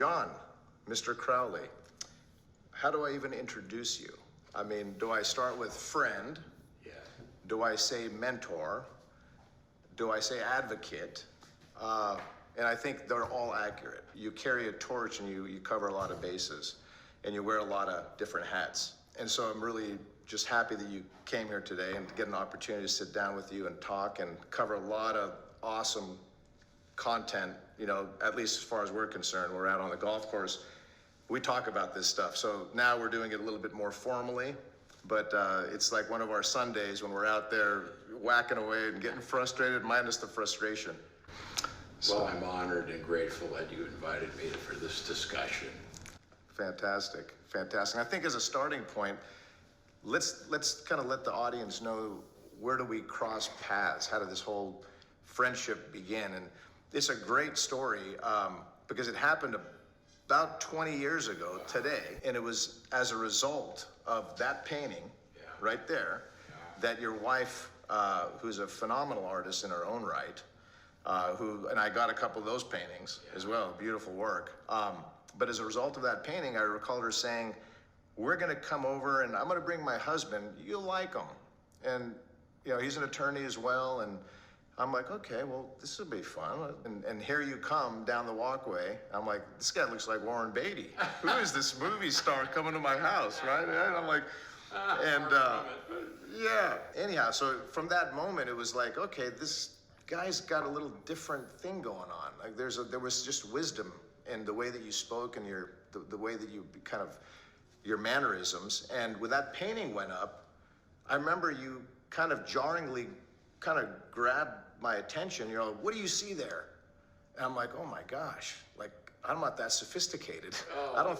John, Mr. Crowley, how do I even introduce you? I mean, do I start with friend? Yeah. Do I say mentor? Do I say advocate? And I think they're all accurate. You carry a torch and you cover a lot of bases and you wear a lot of different hats. And so I'm really just happy that you came here today and get an opportunity to sit down with you and talk and cover a lot of awesome content, you know, at least as far as we're concerned. We're out on the golf course. We talk about this stuff. So now we're doing it a little bit more formally, but it's like one of our Sundays when we're out there whacking away and getting frustrated, minus the frustration. Well, I'm honored and grateful that you invited me for this discussion. Fantastic, fantastic. I think as a starting point, let's kind of let the audience know, where do we cross paths? How did this whole friendship begin? And it's a great story because it happened about 20 years ago today, and it was as a result of that painting right there that your wife, who's a phenomenal artist in her own right, and I got a couple of those paintings as well, beautiful work. But as a result of that painting, I recall her saying, we're gonna come over and I'm gonna bring my husband, you'll like him. And you know, he's an attorney as well. And I'm like, okay, well, this will be fun. And here you come down the walkway. I'm like, this guy looks like Warren Beatty. Who is this movie star coming to my house, right? And I'm like, yeah. Anyhow, so from that moment, it was like, okay, this guy's got a little different thing going on. Like there was just wisdom in the way that you spoke and the way that you kind of, your mannerisms. And when that painting went up, I remember you kind of jarringly kind of grabbed my attention. You know, what do you see there? And I'm like, oh my gosh, like, I'm not that sophisticated. Oh.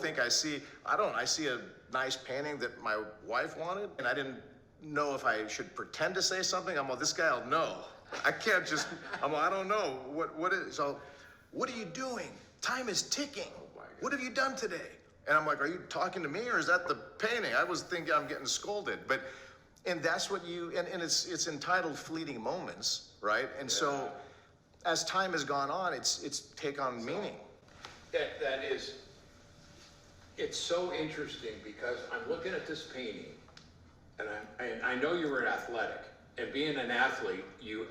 I see a nice painting that my wife wanted, and I didn't know if I should pretend to say something. I'm like, this guy'll know. I can't just, I don't know, what is, so, what are you doing? Time is ticking. Oh, what have you done today? And I'm like, are you talking to me or is that the painting? I was thinking I'm getting scolded, and that's what and it's entitled Fleeting Moments, right? And so as time has gone on, it's take on meaning. That is, it's so interesting because I'm looking at this painting and I know you were an athletic, and being an athlete, you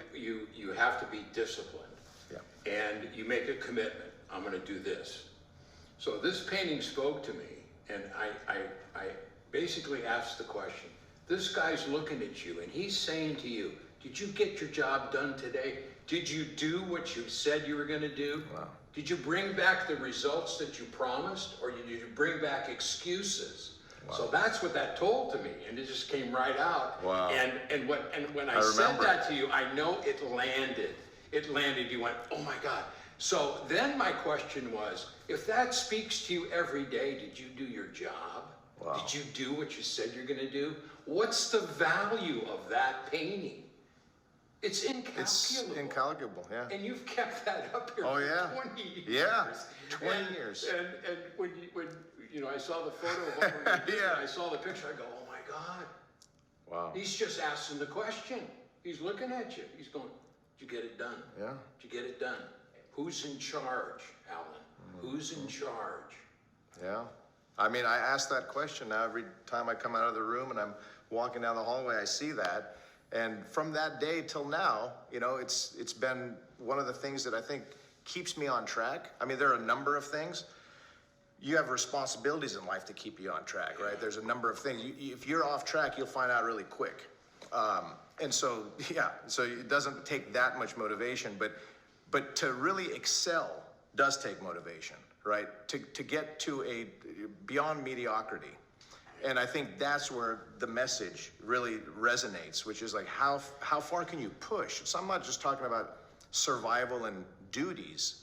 have to be disciplined. Yeah. And you make a commitment. I'm going to do this. So this painting spoke to me, and I basically asked the question, this guy's looking at you and he's saying to you, did you get your job done today? Did you do what you said you were going to do? Wow. Did you bring back the results that you promised, or did you bring back excuses? Wow. So that's what that told to me, and it just came right out. Wow. And when I said that to you, I know it landed. It landed. You went, oh my God. So then my question was, if that speaks to you every day, did you do your job? Wow. Did you do what you said you're going to do? What's the value of that painting? It's incalculable. It's incalculable, yeah. And you've kept that up here for 20 years. Yeah, 20 years. And when you know, I saw the photo of what we're doing, yeah. I saw the picture, I go, oh my God. Wow. He's just asking the question. He's looking at you. He's going, did you get it done? Yeah. Did you get it done? Who's in charge, Alan? Who's in charge? Yeah. I mean, I ask that question now every time I come out of the room and I'm walking down the hallway, I see that. And from that day till now, you know, it's been one of the things that I think keeps me on track. I mean, there are a number of things. You have responsibilities in life to keep you on track, right? There's a number of things. If you're off track, you'll find out really quick. And so, yeah, so it doesn't take that much motivation, but to really excel does take motivation, right? To get to a beyond mediocrity. And I think that's where the message really resonates, which is like, how far can you push? So I'm not just talking about survival and duties.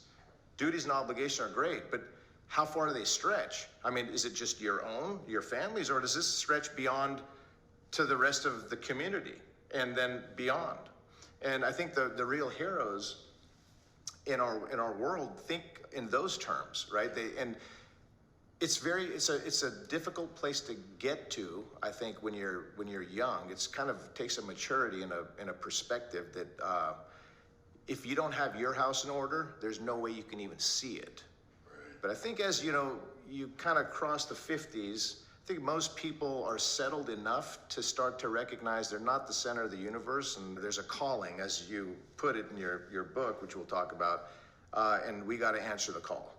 Duties and obligation are great, but how far do they stretch? I mean, is it just your own, your families, or does this stretch beyond to the rest of the community and then beyond? And I think the real heroes in our world think in those terms, right? It's a difficult place to get to, I think, when you're young. It's kind of takes a maturity and a perspective that if you don't have your house in order, there's no way you can even see it. But I think as you know, you kind of cross the 50s, I think most people are settled enough to start to recognize they're not the center of the universe, and there's a calling, as you put it in your book, which we'll talk about, and we got to answer the call.